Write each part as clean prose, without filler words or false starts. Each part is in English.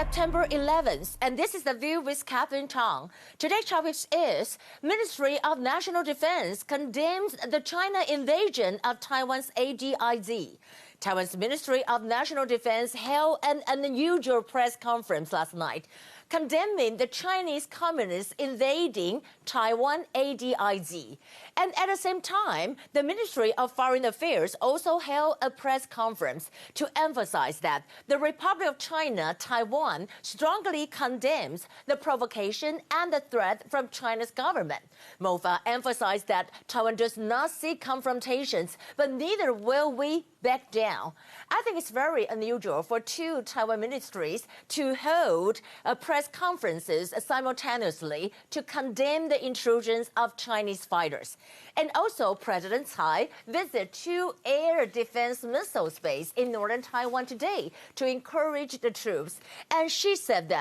September 11th, and this is The View with Catherine Chang. Today's topic is Ministry of National Defense condemns the China invasion of Taiwan's ADIZ. Taiwan's Ministry of National Defense held an unusual press conference last night, condemning the Chinese communists invading Taiwan ADIZ. And at the same time, the Ministry of Foreign Affairs also held a press conference to emphasize that the Republic of China, Taiwan, strongly condemns the provocation and the threat from China's government. MOFA emphasized that Taiwan does not seek confrontations, but neither will we back down. I think it's very unusual for two Taiwan ministries to hold press conferences simultaneously to condemn the intrusions of Chinese fighters. And also, President Tsai visited two air defense missile bases in northern Taiwan today to encourage the troops. And she said,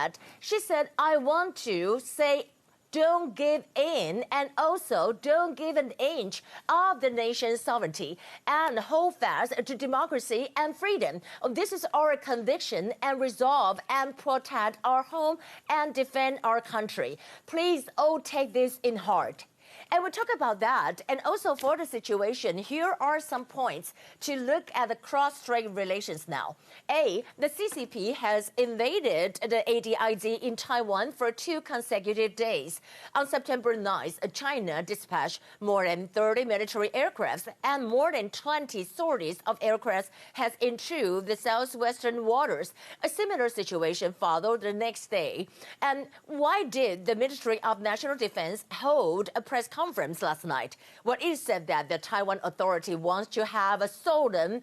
I want to say, don't give in, and also don't give an inch of the nation's sovereignty, and hold fast to democracy and freedom. This is our conviction and resolve, and protect our home and defend our country. Please all take this in heart. And we'll talk about that. And also for the situation, here are some points to look at the cross-strait relations now. A, the CCP has invaded the ADIZ in Taiwan for 2 consecutive days. On September 9th, China dispatched more than 30 military aircrafts, and more than 20 sorties of aircrafts has intruded the southwestern waters. A similar situation followed the next day. And why did the Ministry of National Defense hold a press conference last night? Well, it said that the Taiwan Authority wants to have a solemn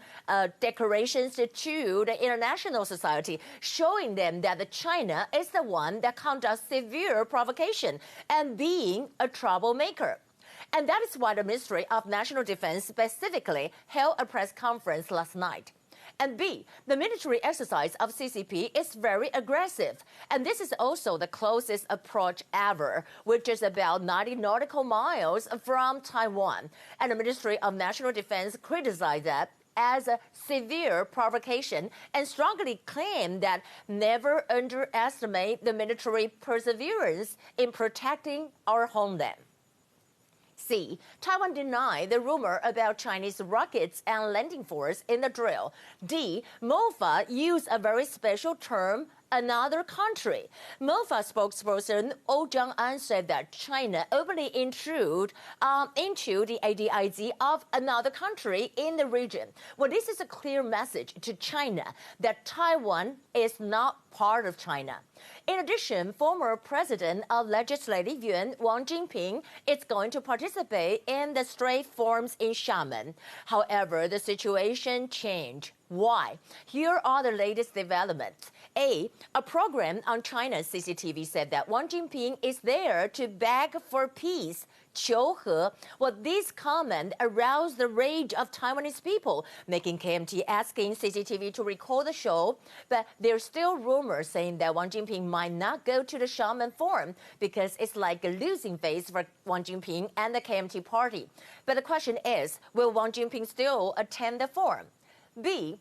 declarations to the international society, showing them that China is the one that conducts severe provocation and being a troublemaker. And that is why the Ministry of National Defense specifically held a press conference last night. And B, the military exercise of CCP is very aggressive. And this is also the closest approach ever, which is about 90 nautical miles from Taiwan. And the Ministry of National Defense criticized that as a severe provocation and strongly claimed that never underestimate the military perseverance in protecting our homeland. C, Taiwan denied the rumor about Chinese rockets and landing force in the drill. D, MOFA used a very special term, another country. MOFA spokesperson Oh Jang-an said that China openly intrude into the ADIZ of another country in the region. Well, this is a clear message to China that Taiwan is not part of China. In addition, former President of Legislative Yuan, Wang Yi, is going to participate in the Strait Forums in Xiamen. However, the situation changed. Why? Here are the latest developments. A program on China's CCTV said that Wang Yi is there to beg for peace, 求和. Well, this comment aroused the rage of Taiwanese people, making KMT asking CCTV to record the show. But there's still rumors saying that Wang Yi might not go to the Xiamen Forum because it's like a losing phase for Wang Yi and the KMT party. But the question is, will Wang Yi still attend the forum? B,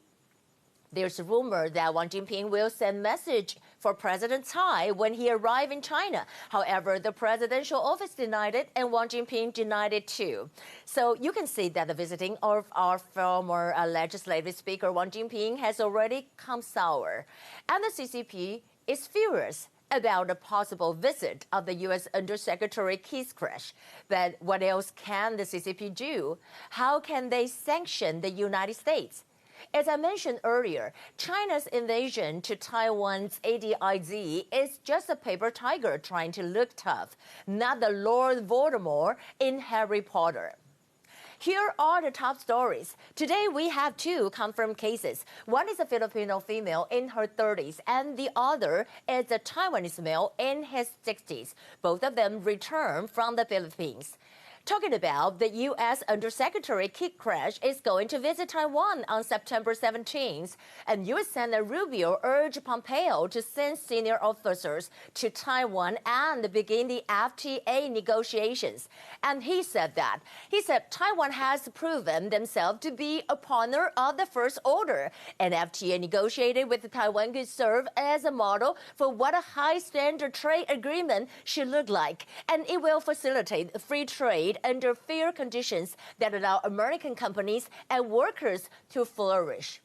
there's a rumor that Wang Yi will send message for President Tsai when he arrived in China. However, the presidential office denied it, and Wang Yi denied it too. So you can see that the visiting of our former legislative speaker Wang Yi has already come sour. And the CCP is furious about the possible visit of the U.S. Undersecretary Keith Krach. But what else can the CCP do? How can they sanction the United States? As I mentioned earlier, China's invasion to Taiwan's ADIZ is just a paper tiger trying to look tough, not the Lord Voldemort in Harry Potter. Here are the top stories. Today, we have 2 confirmed cases. One is a Filipino female in her 30s, and the other is a Taiwanese male in his 60s. Both of them returned from the Philippines. talking about the U.S. Undersecretary Kit Crash is going to visit Taiwan on September 17th, and U.S. Senator Rubio urged Pompeo to send senior officers to Taiwan and begin the FTA negotiations. And he said Taiwan has proven themselves to be a partner of the First Order, and FTA negotiated with Taiwan could serve as a model for what a high-standard trade agreement should look like, and it will facilitate free trade under fair conditions that allow American companies and workers to flourish.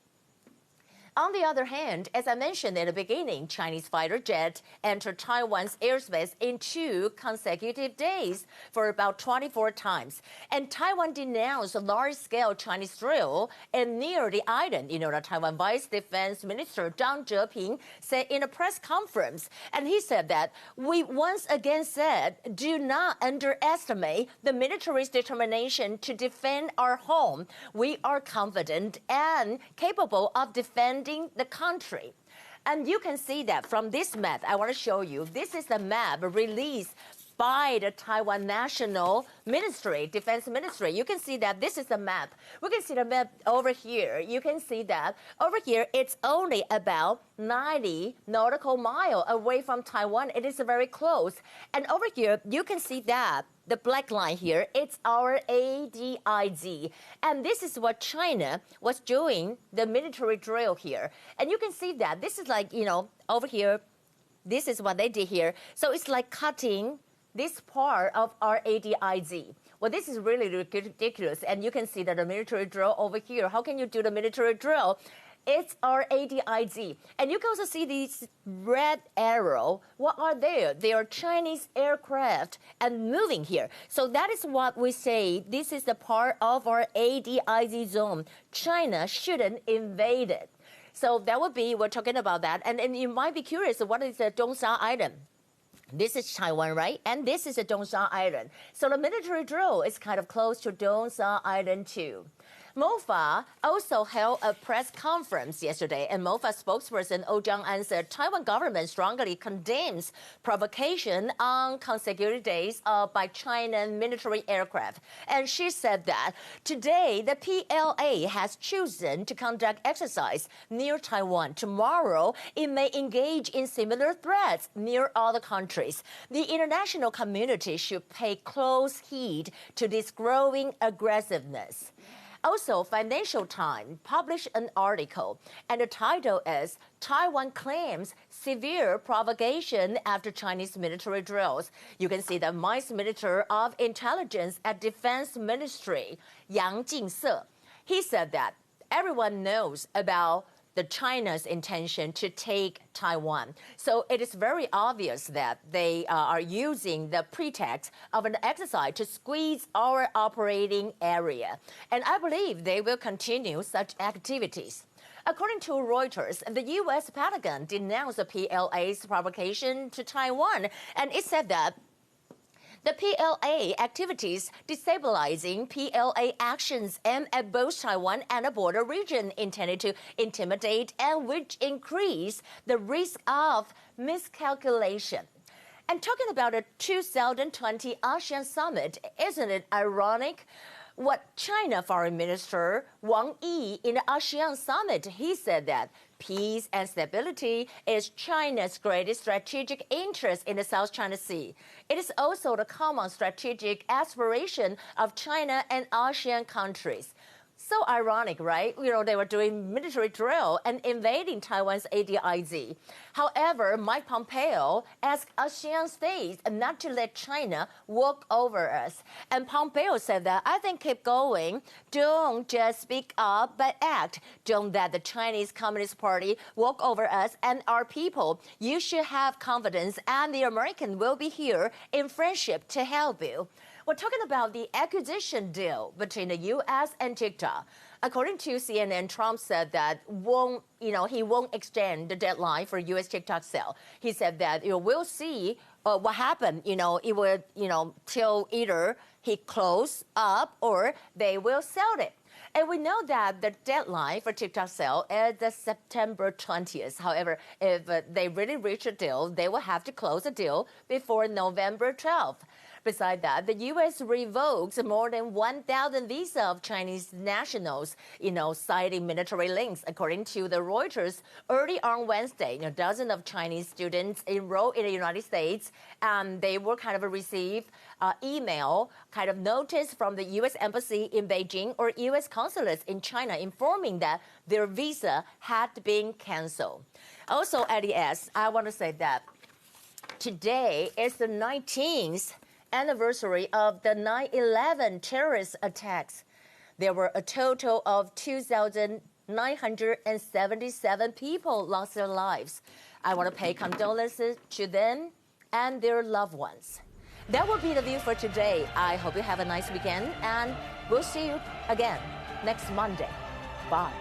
On the other hand, as I mentioned in the beginning, Chinese fighter jet entered Taiwan's airspace in 2 consecutive days for about 24 times. And Taiwan denounced a large-scale Chinese drill near the island. The Taiwan Vice Defense Minister Zhang Zheping said in a press conference, and he said that we once again said, do not underestimate the military's determination to defend our home. We are confident and capable of defending the country. And you can see that from this map. I want to show you. This is the map released by the Taiwan National Ministry, Defense Ministry. You can see that this is the map. We can see the map over here. You can see that over here, it's only about 90 nautical miles away from Taiwan. It is very close. And over here, you can see that the black line here, it's our ADIZ. And this is what China was doing, the military drill here. And you can see that this is like, over here, this is what they did here. So it's like cutting this part of our ADIZ. Well, this is really ridiculous. And you can see that the military drill over here. How can you do the military drill? It's our ADIZ. And you can also see these red arrow. What are they? They are Chinese aircraft and moving here. So that is what we say. This is the part of our ADIZ zone. China shouldn't invade it. So that would be, we're talking about that. And you might be curious, what is the Dongsha Island? This is Taiwan, right? And this is the Dongsha Island. So the military drill is kind of close to Dongsha Island too. MOFA also held a press conference yesterday, and MOFA spokesperson Oh Jang-an said Taiwan government strongly condemns provocation on consecutive days by China military aircraft. And she said that today the PLA has chosen to conduct exercise near Taiwan. Tomorrow it may engage in similar threats near other countries. The international community should pay close heed to this growing aggressiveness. Also, Financial Times published an article, and the title is Taiwan Claims Severe Provocation After Chinese Military Drills. You can see the Vice Minister of Intelligence at Defense Ministry, Yang Jingse. He said that everyone knows about China's intention to take Taiwan. So it is very obvious that they are using the pretext of an exercise to squeeze our operating area. And I believe they will continue such activities. According to Reuters, the U.S. Pentagon denounced the PLA's provocation to Taiwan, and it said that the PLA activities destabilizing PLA actions aimed at both Taiwan and the border region intended to intimidate and which increase the risk of miscalculation. And talking about the 2020 ASEAN Summit, isn't it ironic? What China Foreign Minister Wang Yi in the ASEAN Summit, he said that peace and stability is China's greatest strategic interest in the South China Sea. It is also the common strategic aspiration of China and ASEAN countries. So ironic, right? They were doing military drill and invading Taiwan's ADIZ. However, Mike Pompeo asked ASEAN states not to let China walk over us. And Pompeo said that, I think keep going. Don't just speak up, but act. Don't let the Chinese Communist Party walk over us and our people. You should have confidence, and the American will be here in friendship to help you. We're talking about the acquisition deal between the U.S. and TikTok. According to CNN, Trump said that he won't extend the deadline for U.S. TikTok sale. He said that we'll see what happened. It will till either he close up or they will sell it. And we know that the deadline for TikTok sale is the September 20th. However, if they really reach a deal, they will have to close the deal before November 12th. Besides that, the U.S. revokes more than 1,000 visas of Chinese nationals, citing military links. According to the Reuters, early on Wednesday, dozens of Chinese students enrolled in the United States, and they will kind of receive email kind of notice from the U.S. Embassy in Beijing or U.S. consulates in China informing that their visa had been canceled. Also, LES, I want to say that today is the 19th anniversary of the 9/11 terrorist attacks. There were a total of 2,977 people lost their lives. I want to pay condolences to them and their loved ones. That will be the view for today. I hope you have a nice weekend, and we'll see you again next Monday. Bye.